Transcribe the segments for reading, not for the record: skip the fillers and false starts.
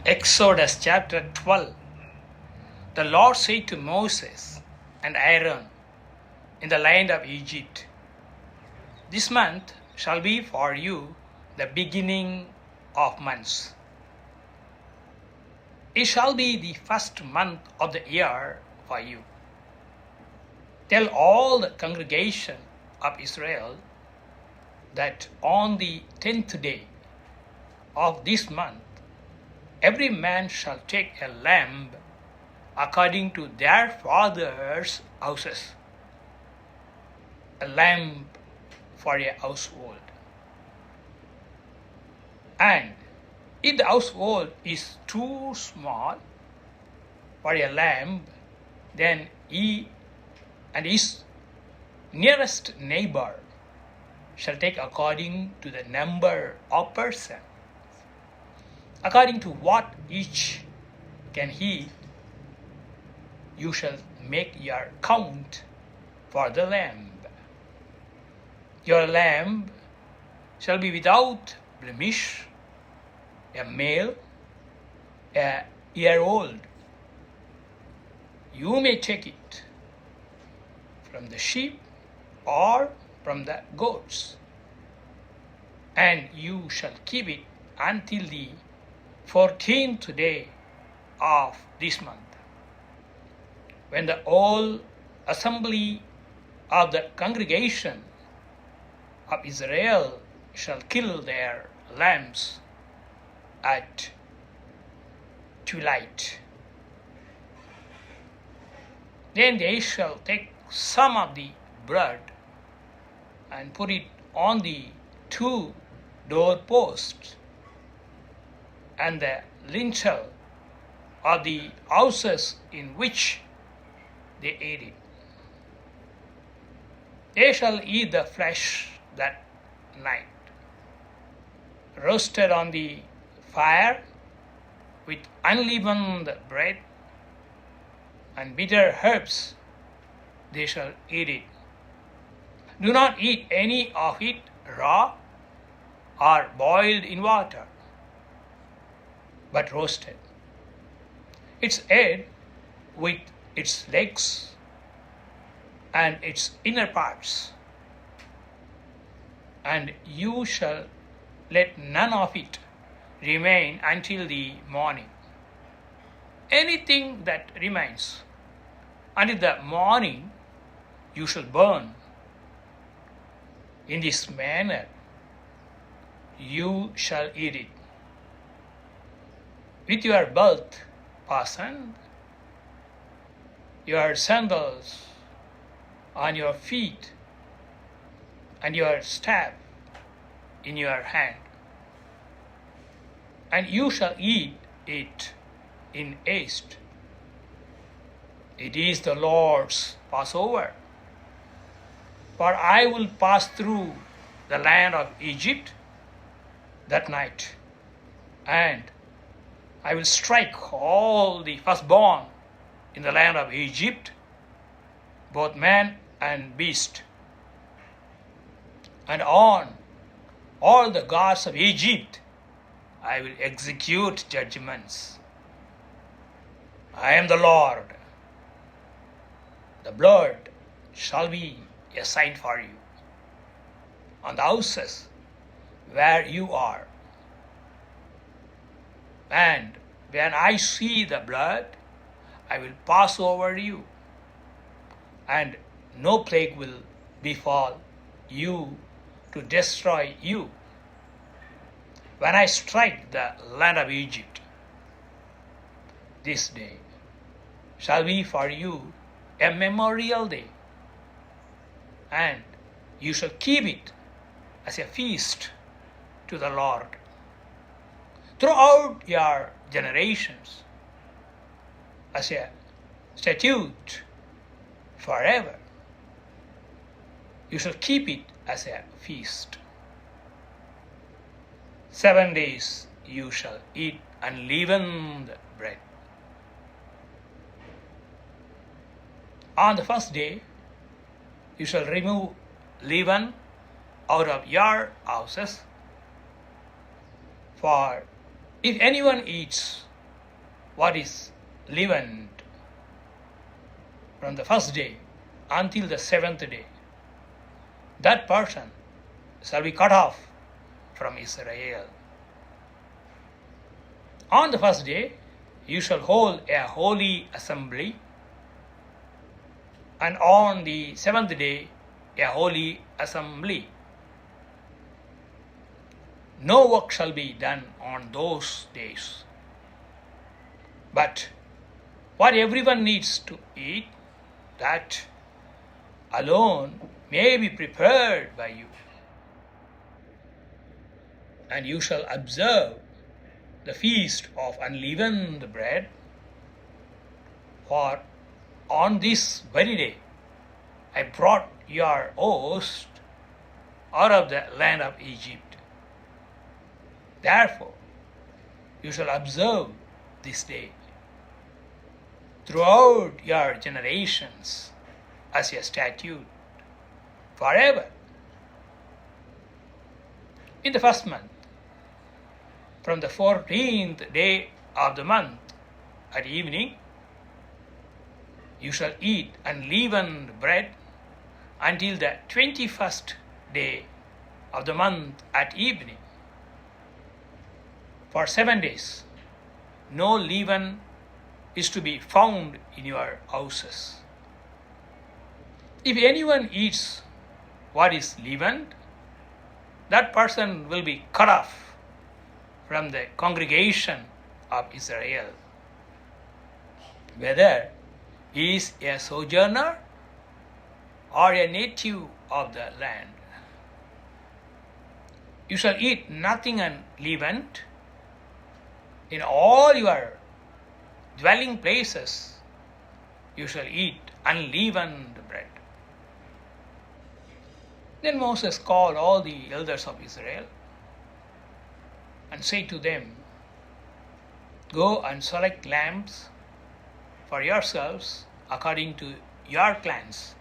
Exodus chapter 12. The Lord said to Moses and Aaron in the land of Egypt, "This month shall be for you the beginning of months. It shall be the first month of the year for you. Tell all the congregation of Israel that on the 10th day of this month, every man shall take a lamb according to their fathers' houses, a lamb for a household. And if the household is too small for a lamb, then he and his nearest neighbor shall take according to the number of persons. According to what each can eat, you shall make your count for the lamb. Your lamb shall be without blemish, a male, a year old. You may take it from the sheep or from the goats, and you shall keep it until the 14th day of this month, when the whole assembly of the congregation of Israel shall kill their lambs at twilight. Then they shall take some of the blood and put it on the 2 doorposts and the lintel of the houses in which they ate it. They shall eat the flesh that night, roasted on the fire with unleavened bread and bitter herbs. They shall eat it. Do not eat any of it raw or boiled in water, but roasted, its head with its legs and its inner parts. And you shall let none of it remain until the morning. Anything that remains until the morning you shall burn. In this manner you shall eat it, with your belt fastened, your sandals on your feet, and your staff in your hand. And you shall eat it in haste. It is the Lord's Passover. For I will pass through the land of Egypt that night, and I will strike all the firstborn in the land of Egypt, both man and beast. And on all the gods of Egypt I will execute judgments. I am the Lord. The blood shall be a sign for you on the houses where you are. And when I see the blood, I will pass over you, and no plague will befall you to destroy you. When I strike the land of Egypt, this day shall be for you a memorial day, and you shall keep it as a feast to the Lord throughout your generations, as a statute forever. You shall keep it as a feast. 7 days you shall eat unleavened bread. On the first day you shall remove leaven out of your houses. For if anyone eats what is leavened from the first day until the seventh day, that person shall be cut off from Israel. On the first day you shall hold a holy assembly, and on the seventh day a holy assembly. No work shall be done on those days, but what everyone needs to eat, that alone may be prepared by you. And you shall observe the feast of unleavened bread, for on this very day I brought your host out of the land of Egypt. Therefore you shall observe this day throughout your generations as a statute forever. In the first month, from the 14th day of the month at evening, you shall eat unleavened bread until the 21st day of the month at evening. For 7 days, no leaven is to be found in your houses. If anyone eats what is leavened, that person will be cut off from the congregation of Israel, whether he is a sojourner or a native of the land. You shall eat nothing unleavened. In all your dwelling places you shall eat unleavened bread. Then Moses called all the elders of Israel and said to them, Go and select lambs for yourselves according to your clans,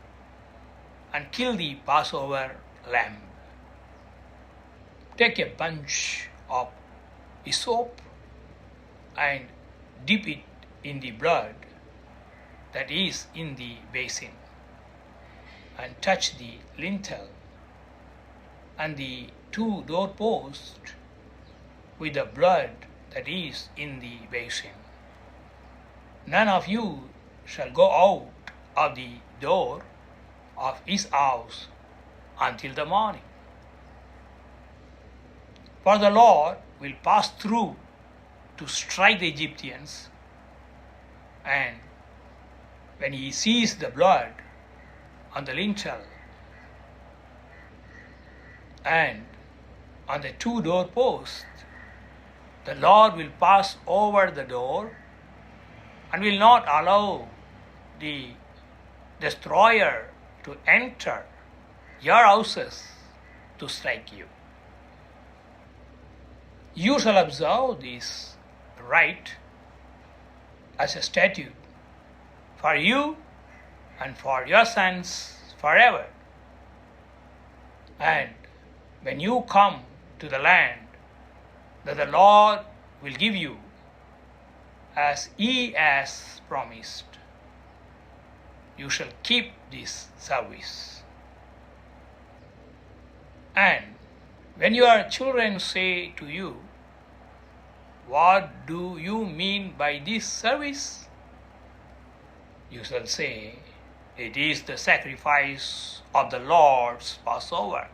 and kill the Passover lamb. Take a bunch of hyssop and dip it in the blood that is in the basin, and touch the lintel and the 2 doorposts with the blood that is in the basin. None of you shall go out of the door of his house until the morning. For the Lord will pass through to strike the Egyptians, and when he sees the blood on the lintel and on the 2 doorposts, the Lord will pass over the door and will not allow the destroyer to enter your houses to strike you. You shall observe this rite as a statute for you and for your sons forever. And when you come to the land that the Lord will give you, as he has promised, you shall keep this service. And when your children say to you, What do you mean by this service? You shall say, It is the sacrifice of the Lord's Passover.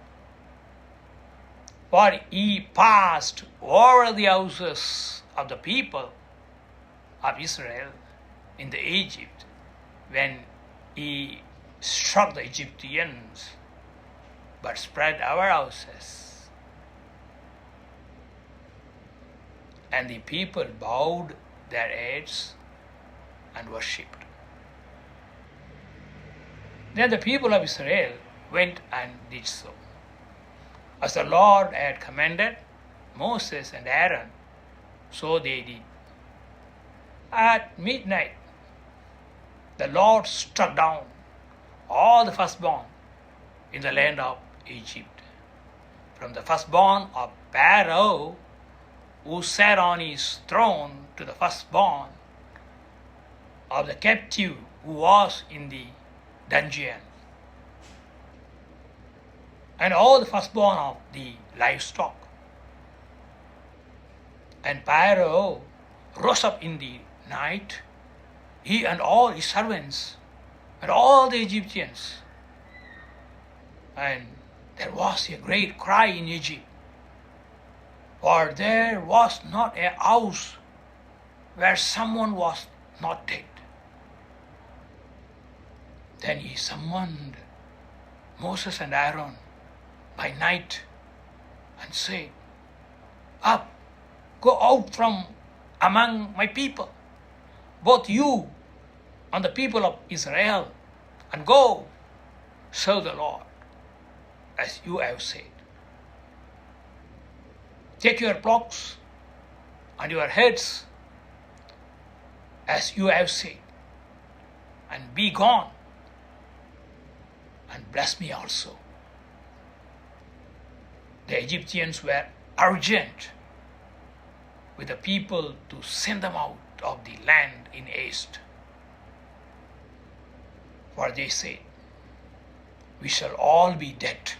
For he passed over the houses of the people of Israel in the Egypt when he struck the Egyptians, but spread our houses. And the people bowed their heads and worshipped. Then the people of Israel went and did so, as the Lord had commanded Moses and Aaron, so they did. At midnight, the Lord struck down all the firstborn in the land of Egypt, from the firstborn of Pharaoh, who sat on his throne, to the firstborn of the captive who was in the dungeon, and all the firstborn of the livestock. And Pharaoh rose up in the night, he and all his servants, and all the Egyptians. And there was a great cry in Egypt, for there was not a house where someone was not dead. Then he summoned Moses and Aaron by night and said, "Up, go out from among my people, both you and the people of Israel, and go serve the Lord as you have said. Take your flocks and your heads as you have said, and be gone, and bless me also." The Egyptians were urgent with the people to send them out of the land in haste. For they said, "We shall all be dead."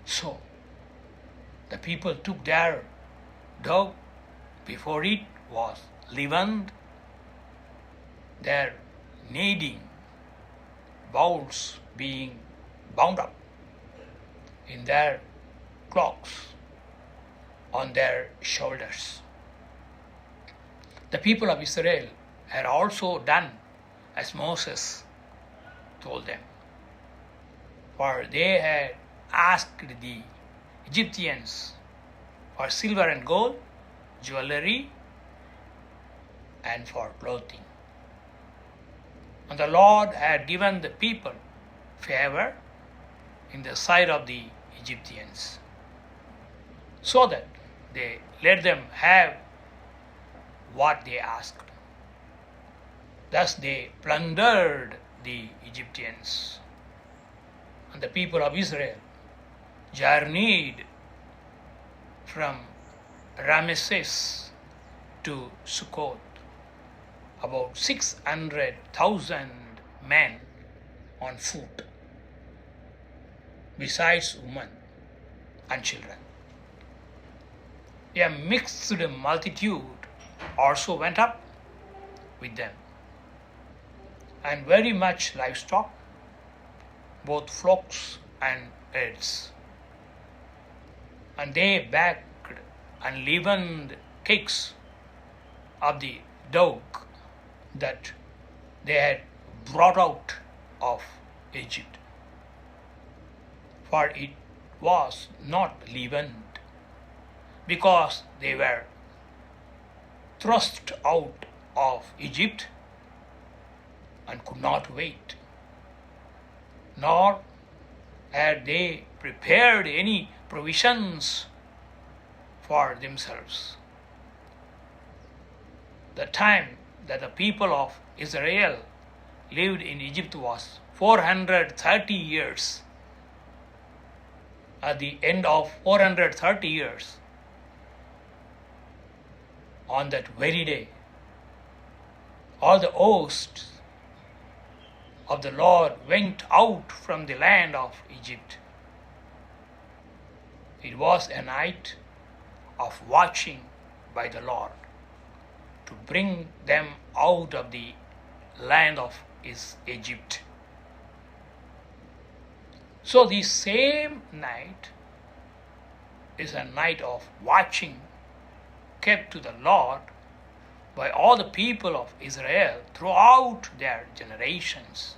So the people took their dough before it was leavened, their kneading bowls being bound up in their cloaks on their shoulders. The people of Israel had also done as Moses told them, for they had asked the Egyptians for silver and gold, jewelry, and for clothing. And the Lord had given the people favor in the sight of the Egyptians, so that they let them have what they asked. Thus they plundered the Egyptians, and the people of Israel journeyed from Ramesses to Succoth, about 600,000 men on foot, besides women and children. A mixed multitude also went up with them, and very much livestock, both flocks and herds. And they baked unleavened cakes of the dough that they had brought out of Egypt, for it was not leavened, because they were thrust out of Egypt and could not wait, nor had they prepared any provisions for themselves. The time that the people of Israel lived in Egypt was 430 years. At the end of 430 years, on that very day, all the hosts of the Lord went out from the land of Egypt. It was a night of watching by the Lord to bring them out of the land of Egypt. So the same night is a night of watching kept to the Lord by all the people of Israel throughout their generations.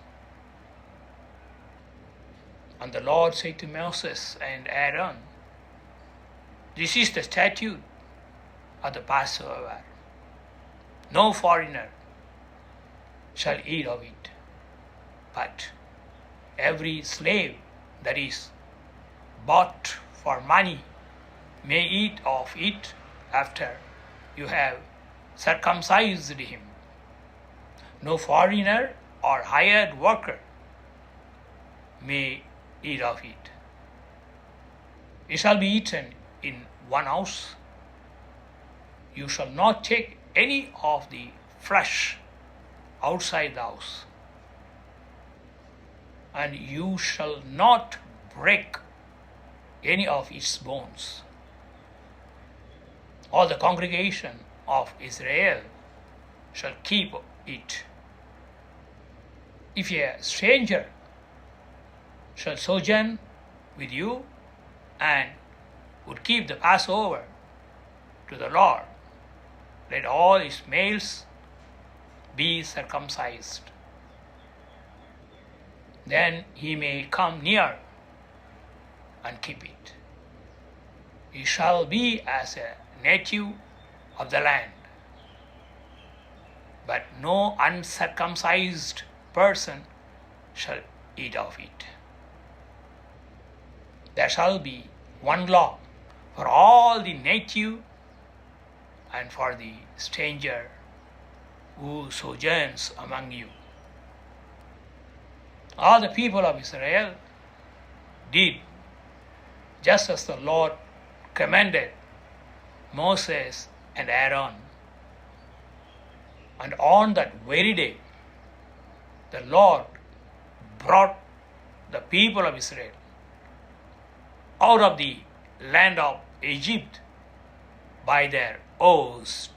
And the Lord said to Moses and Aaron, "This is the statute of the Passover. No foreigner shall eat of it, but every slave that is bought for money may eat of it after you have circumcised him. No foreigner or hired worker may eat of it. It shall be eaten in one house. You shall not take any of the flesh outside the house. And you shall not break any of its bones. All the congregation of Israel shall keep it. If a stranger shall sojourn with you and would keep the Passover to the Lord, let all his males be circumcised. Then he may come near and keep it. He shall be as a native of the land, but no uncircumcised person shall eat of it. There shall be one law for all the native and for the stranger who sojourns among you. All the people of Israel did just as the Lord commanded Moses and Aaron. And on that very day, the Lord brought the people of Israel out of the land of Egypt by their oaths.